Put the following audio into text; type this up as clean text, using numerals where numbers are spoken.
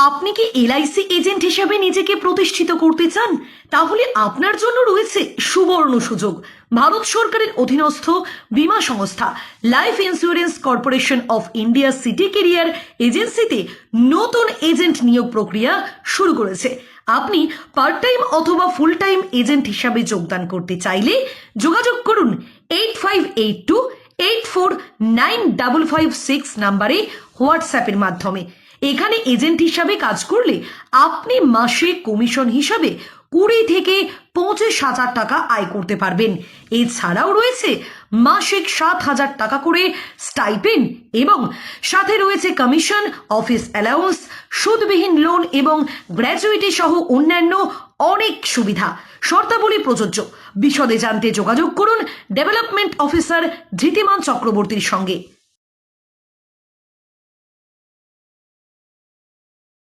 আপনি কি LIC agent হিসেবে নিজেকে প্রতিষ্ঠিত করতে চান? তাহলে আপনার জন্য রয়েছে সুবর্ণ সুযোগ। ভারত সরকারের অধীনস্থ বীমা সংস্থা life insurance corporation of India city career এজেন্সিতে নতুন এজেন্ট নিয়োগ প্রক্রিয়া শুরু করেছে। আপনি পার্ট টাইম অথবা ফুল টাইম এজেন্ট হিসাবে যোগদান করতে চাইলে যোগাযোগ করুন 8582849556 নাম্বারে হোয়াটসঅ্যাপের মাধ্যমে। এখানে এজেন্ট হিসাবে কাজ করলে আপনি মাসে কমিশন হিসাবে 20 থেকে 25,000 টাকা আয় করতে পারবেন। এছাড়াও রয়েছে মাসিক 7,000 টাকা করে স্টাইপেন্ড এবং সাথে রয়েছে কমিশন, অফিস অ্যালাউন্স, সুদবিহীন লোন এবং গ্র্যাচুইটি সহ অন্যান্য অনেক সুবিধা। শর্তাবলী প্রযোজ্য। বিশদে জানতে যোগাযোগ করুন ডেভেলপমেন্ট অফিসার ধৃতিমান চক্রবর্তীর সঙ্গে।